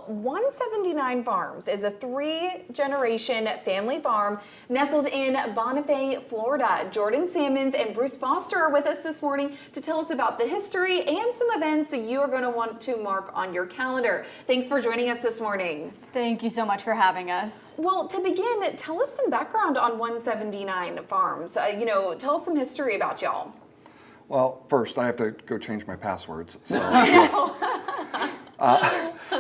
179 Farms is a 3-generation family farm nestled in Bonifay, Florida. Jordan Sammons and Bruce Foster are with us this morning to tell us about the history and some events you are going to want to mark on your calendar. Thanks for joining us this morning. Thank you so much for having us. Well, to begin, tell us some background on 179 Farms. Tell us some history about y'all. Well, first, I have to go change my passwords.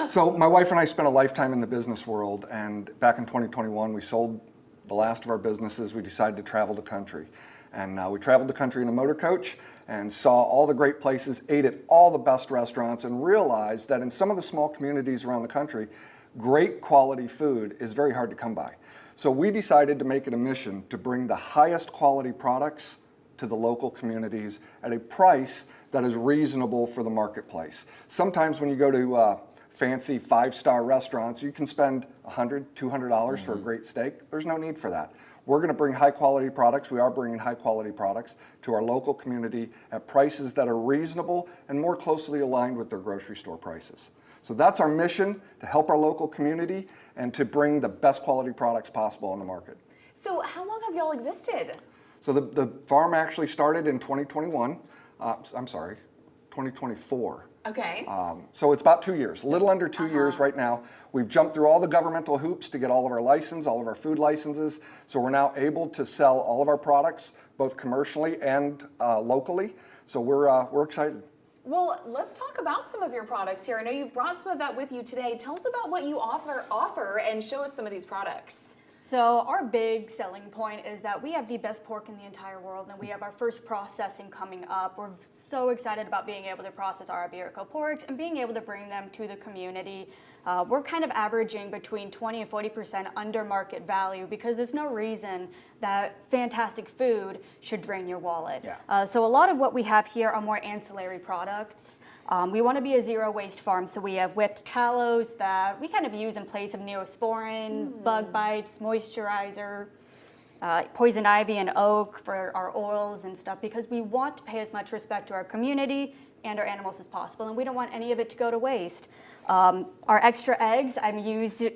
So my wife and I spent a lifetime in the business world, and back in 2021, we sold the last of our businesses. We decided to travel the country. And we traveled the country in a motor coach and saw all the great places, ate at all the best restaurants, and realized that in some of the small communities around the country, great quality food is very hard to come by. So we decided to make it a mission to bring the highest quality products to the local communities at a price that is reasonable for the marketplace. Sometimes when you go to fancy 5-star restaurants, you can spend $100, $200 for a great steak. There's no need for that. We're going to bring high quality products. We are bringing high quality products to our local community at prices that are reasonable and more closely aligned with their grocery store prices. So that's our mission, to help our local community and to bring the best quality products possible on the market. So how long have y'all existed? So the farm actually started in 2024. Okay. So it's about 2 years, a little under 2 years right now. We've jumped through all the governmental hoops to get all of our licenses, all of our food licenses. So we're now able to sell all of our products, both commercially and locally. So we're excited. Well, let's talk about some of your products here. I know you've brought some of that with you today. Tell us about what you offer and show us some of these products. So our big selling point is that we have the best pork in the entire world, and we have our first processing coming up. We're so excited about being able to process our Iberico porks and being able to bring them to the community. We're kind of averaging between 20 and 40% under market value because there's no reason that fantastic food should drain your wallet. Yeah. So a lot of what we have here are more ancillary products. We want to be a zero waste farm, so we have whipped tallows that we kind of use in place of neosporin, bug bites, moisturizer, poison ivy and oak for our oils and stuff, because we want to pay as much respect to our community and our animals as possible, and we don't want any of it to go to waste. Our extra eggs,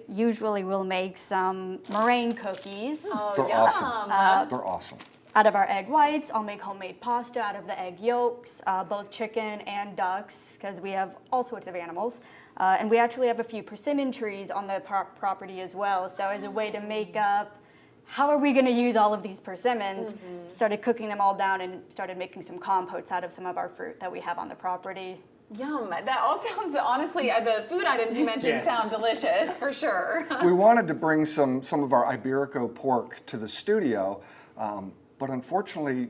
usually will make some meringue cookies. Oh, They're yum. awesome. They're awesome. Out of our egg whites, I'll make homemade pasta out of the egg yolks, both chicken and ducks, because we have all sorts of animals. And we actually have a few persimmon trees on the property as well. So as a way to make up, how are we going to use all of these persimmons? Started cooking them all down and started making some compotes out of some of our fruit that we have on the property. Yum. That all sounds, honestly, the food items you mentioned sound delicious, for sure. We wanted to bring some of our Iberico pork to the studio. But unfortunately,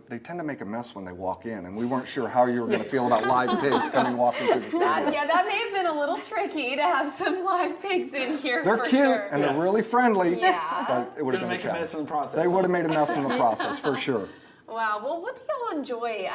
they tend to make a mess when they walk in, and we weren't sure how you were going to feel about live pigs walking through the studio. That may have been a little tricky to have some live pigs in here. They're for cute sure. and they're really friendly. Yeah. But it would have been a make a mess in the process. They would have made a mess in the process for sure. Wow. Well, what do y'all enjoy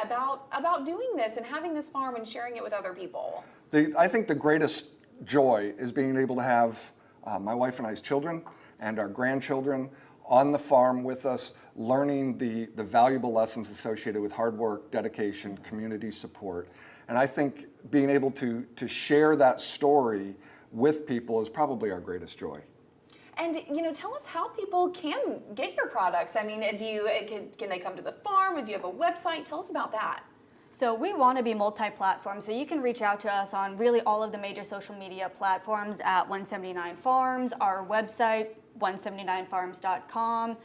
about doing this and having this farm and sharing it with other people? I think the greatest joy is being able to have my wife and I's children and our grandchildren on the farm with us, learning the valuable lessons associated with hard work, dedication, community support. And I think being able to share that story with people is probably our greatest joy. And tell us how people can get your products. I mean, can they come to the farm? Do you have a website? Tell us about that. So we want to be multi-platform, so you can reach out to us on really all of the major social media platforms at 179 Farms, our website, 179farms.com.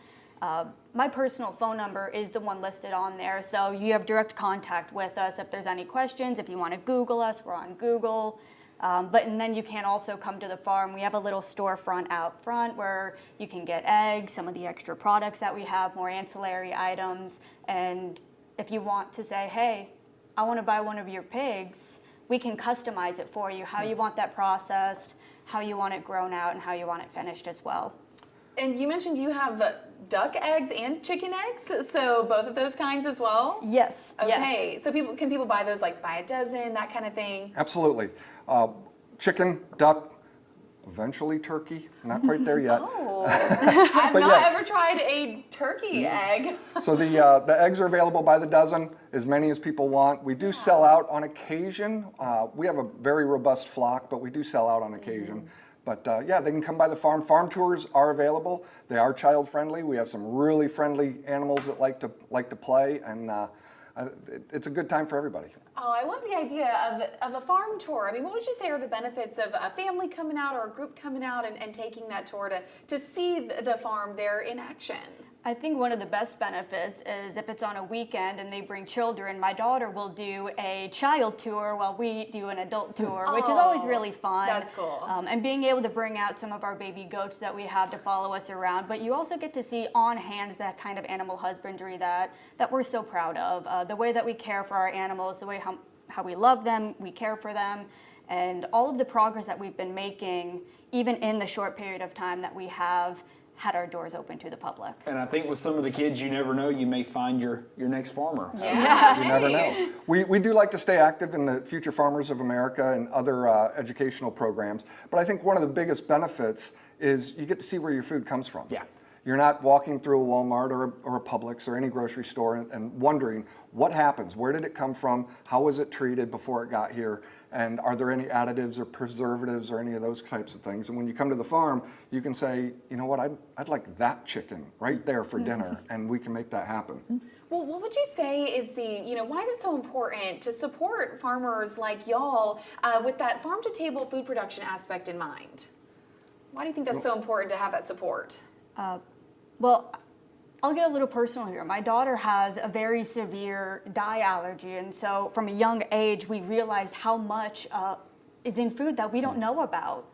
My personal phone number is the one listed on there, so you have direct contact with us if there's any questions. If you want to Google us, we're on Google. And then you can also come to the farm. We have a little storefront out front where you can get eggs, some of the extra products that we have, more ancillary items. And if you want to say, hey, I want to buy one of your pigs, we can customize it for you, how you want that processed, how you want it grown out, and how you want it finished as well. And you mentioned you have duck eggs and chicken eggs, so both of those kinds as well? Yes. Okay, yes. so can people buy those by a dozen, that kind of thing? Absolutely. Chicken, duck, eventually turkey. Not quite there yet. Oh, I've But not yeah. ever tried a turkey egg. So the eggs are available by the dozen, as many as people want. We do sell out on occasion. We have a very robust flock, but we do sell out on occasion. But yeah, they can come by the farm. Farm tours are available. They are child friendly. We have some really friendly animals that like to play, and it's a good time for everybody. Oh, I love the idea of a farm tour. I mean, what would you say are the benefits of a family coming out or a group coming out and taking that tour to see the farm there in action? I think one of the best benefits is if it's on a weekend and they bring children. My daughter will do a child tour while we do an adult tour, which is always really fun. That's cool. And being able to bring out some of our baby goats that we have to follow us around. But you also get to see on hand that kind of animal husbandry that we're so proud of. The way that we care for our animals, the way how we love them, we care for them, and all of the progress that we've been making, even in the short period of time that we have had our doors open to the public. And I think with some of the kids, you never know, you may find your next farmer. Yeah. You never know. We do like to stay active in the Future Farmers of America and other educational programs, but I think one of the biggest benefits is you get to see where your food comes from. Yeah. You're not walking through a Walmart or a Publix or any grocery store and wondering what happens, where did it come from, how was it treated before it got here, and are there any additives or preservatives or any of those types of things. And when you come to the farm, you can say, you know what, I'd like that chicken right there for dinner, and we can make that happen. Well, what would you say is why is it so important to support farmers like y'all with that farm to table food production aspect in mind? Why do you think that's so important to have that support? Well, I'll get a little personal here. My daughter has a very severe dye allergy, and so from a young age, we realized how much is in food that we don't know about.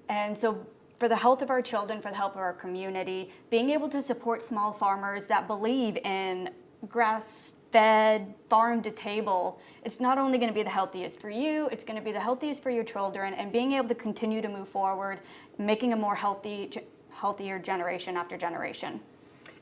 And so for the health of our children, for the health of our community, being able to support small farmers that believe in grass-fed, farm-to-table, it's not only going to be the healthiest for you, it's going to be the healthiest for your children, and being able to continue to move forward, making a more healthier generation after generation.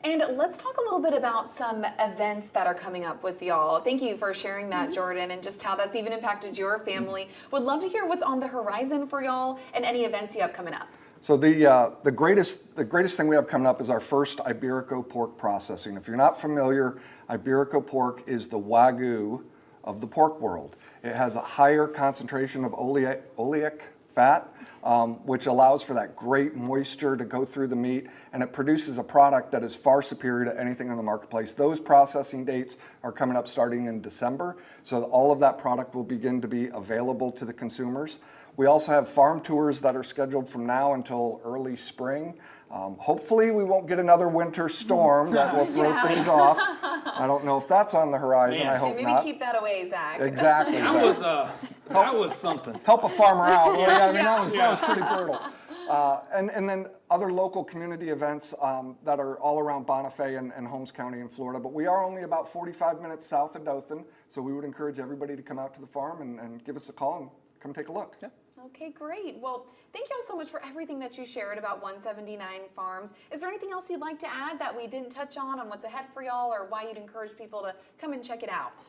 And let's talk a little bit about some events that are coming up with y'all. Thank you for sharing that, Jordan, and just how that's even impacted your family. Would love to hear what's on the horizon for y'all and any events you have coming up. So the greatest thing we have coming up is our first Iberico pork processing. If you're not familiar, Iberico pork is the Wagyu of the pork world. It has a higher concentration of oleic fat, which allows for that great moisture to go through the meat, and it produces a product that is far superior to anything on the marketplace. Those processing dates are coming up starting in December, so all of that product will begin to be available to the consumers. We also have farm tours that are scheduled from now until early spring. Hopefully we won't get another winter storm that will throw things off. I don't know if that's on the horizon. Man. I hope Maybe not. keep that away, Zach. Exactly. That was something. Help a farmer out. Well, yeah, I mean, that was pretty brutal. And then other local community events that are all around Bonifay and Holmes County in Florida. But we are only about 45 minutes south of Dothan, so we would encourage everybody to come out to the farm and give us a call and come take a look. Yeah. Okay, great. Well, thank you all so much for everything that you shared about 179 Farms. Is there anything else you'd like to add that we didn't touch on what's ahead for y'all, or why you'd encourage people to come and check it out?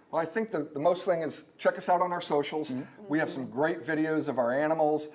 Well, I think the most thing is check us out on our socials. We have some great videos of our animals,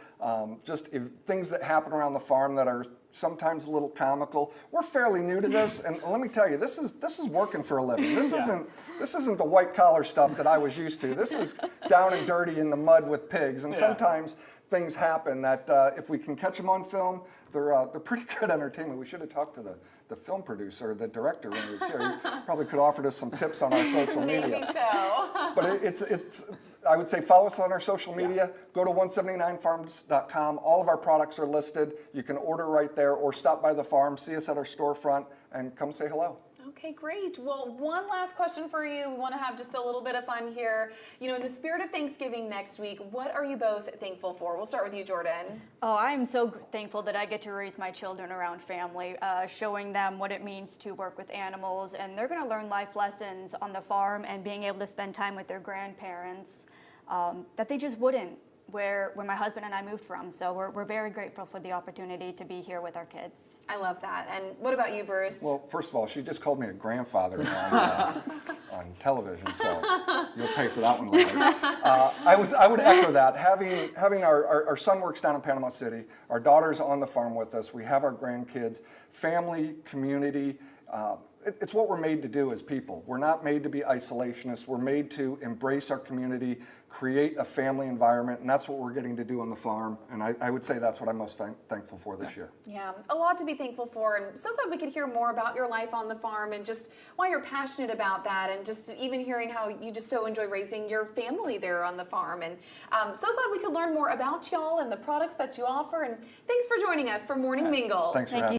things that happen around the farm that are sometimes a little comical. We're fairly new to this, and let me tell you, this is working for a living. This isn't the white collar stuff that I was used to. This is down and dirty in the mud with pigs, and sometimes things happen that if we can catch them on film, they're pretty good entertainment. We should have talked to the film producer, the director when he was here. He probably could have offered us some tips on our social media. Maybe so. But it's I would say follow us on our social media. Go to 179farms.com. All of our products are listed. You can order right there or stop by the farm, see us at our storefront, and come say hello. Okay, great. Well, one last question for you. We want to have just a little bit of fun here. You know, in the spirit of Thanksgiving next week, what are you both thankful for? We'll start with you, Jordan. Oh, I'm so thankful that I get to raise my children around family, showing them what it means to work with animals, and they're going to learn life lessons on the farm and being able to spend time with their grandparents that they just wouldn't where my husband and I moved from. So we're very grateful for the opportunity to be here with our kids. I love that. And what about you, Bruce? Well, first of all, she just called me a grandfather on television, so you'll pay for that one later. I would echo that. Having our son works down in Panama City, our daughter's on the farm with us, we have our grandkids, family, community. It's what we're made to do as people. We're not made to be isolationists. We're made to embrace our community, create a family environment, and that's what we're getting to do on the farm. And I would say that's what I'm most thankful for this year. Yeah, a lot to be thankful for, and so glad we could hear more about your life on the farm and just why you're passionate about that, and just even hearing how you just so enjoy raising your family there on the farm. And so glad we could learn more about y'all and the products that you offer. And thanks for joining us for Morning Mingle. Thanks for having me.